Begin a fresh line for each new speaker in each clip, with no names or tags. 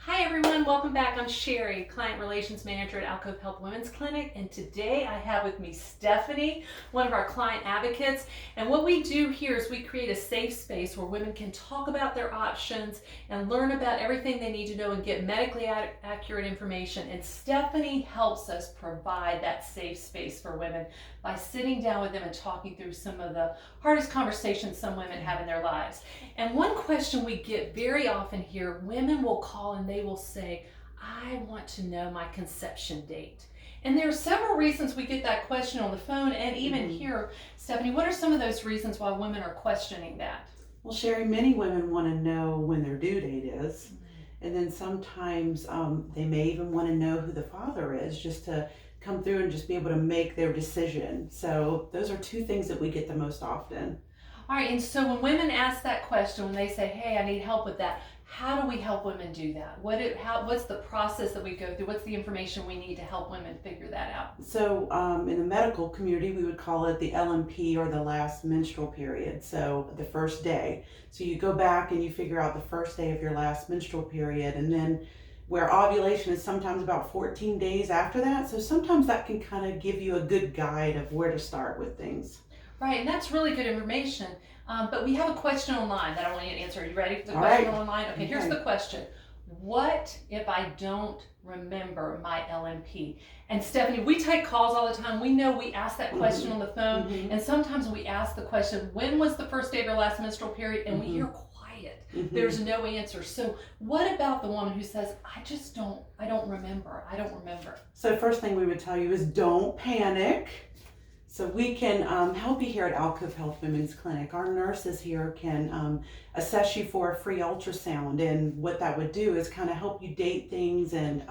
Hi everyone, welcome back. I'm Sherri, Client Relations Manager at Alcove Health Women's Clinic, and today I have with me Stephanie, one of our client advocates. And what we do here is we create a safe space where women can talk about their options and learn about everything they need to know and get medically accurate information. And Stephanie helps us provide that safe space for women by sitting down with them and talking through some of the hardest conversations some women have in their lives. And one question we get very often here, women will call and they will say, I want to know my conception date. And there are several reasons we get that question on the phone and even here. Stephanie, what are some of those reasons why women are questioning that?
Well, Sherri, many women want to know when their due date is. And then sometimes they may even want to know who the father is just to come through and just be able to make their decision. So those are two things that we get the most often.
All right, and so when women ask that question, when they say, hey, I need help with that, how do we help women do that? What's the process that we go through? What's the information we need to help women figure that out?
So in the medical community, we would call it the LMP, or the last menstrual period. So the first day. So you go back and you figure out the first day of your last menstrual period, and then where ovulation is sometimes about 14 days after that. So sometimes that can kind of give you a good guide of where to start with things.
Right, and that's really good information. But we have a question online that I want you to answer. Are you ready for the
All
question
right.
online? Okay, here's the question. What if I don't remember my LMP? And Stephanie, we take calls all the time. We know we ask that question on the phone, and sometimes we ask the question, when was the first day of your last menstrual period? And we hear quiet. There's no answer. So what about the woman who says, I don't remember.
So first thing we would tell you is don't panic. So we can help you here at Alcove Health Women's Clinic. Our nurses here can assess you for a free ultrasound, and what that would do is kind of help you date things and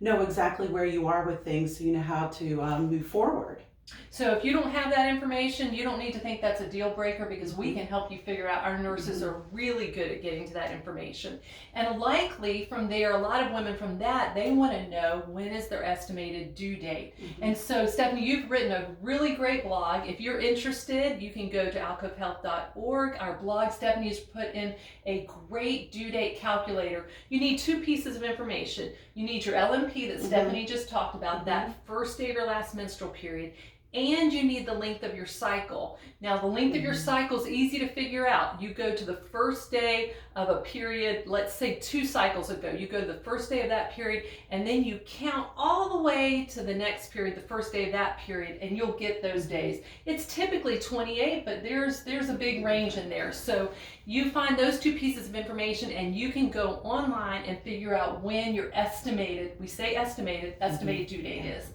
know exactly where you are with things, so you know how to move forward.
So if you don't have that information, you don't need to think that's a deal breaker, because we can help you figure out. Our nurses are really good at getting to that information. And likely from there, a lot of women from that, they want to know when is their estimated due date. And so Stephanie, you've written a really great blog. If you're interested, you can go to alcovehealth.org. Our blog, Stephanie has put in a great due date calculator. You need two pieces of information. You need your LMP that Stephanie just talked about, that first day of your last menstrual period. And you need the length of your cycle. Now, the length of your cycle is easy to figure out. You go to the first day of a period, let's say 2 cycles ago. You go to the first day of that period, and then you count all the way to the next period, the first day of that period, and you'll get those days. It's typically 28, but there's a big range in there. So you find those two pieces of information, and you can go online and figure out when your estimated due date is.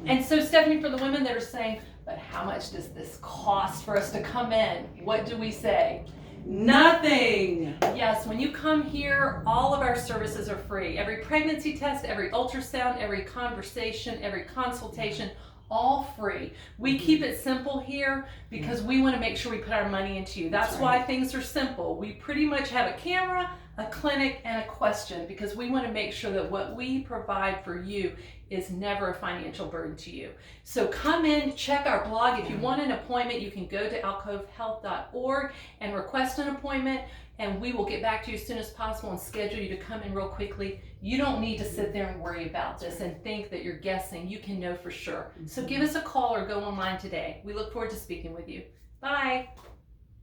And so, Stephanie, for the women that are saying, but how much does this cost for us to come in? What do we say?
Nothing.
Yes, when you come here, all of our services are free. Every pregnancy test, every ultrasound, every conversation, every consultation, all free. We keep it simple here because we want to make sure we put our money into you. That's why things are simple. We pretty much have a camera, a clinic, and a question, because we want to make sure that what we provide for you is never a financial burden to you. So come in, check our blog. If you want an appointment, you can go to alcovehealth.org and request an appointment, and we will get back to you as soon as possible and schedule you to come in real quickly. You don't need to sit there and worry about this and think that you're guessing. You can know for sure. So give us a call or go online today. We look forward to speaking with you. Bye.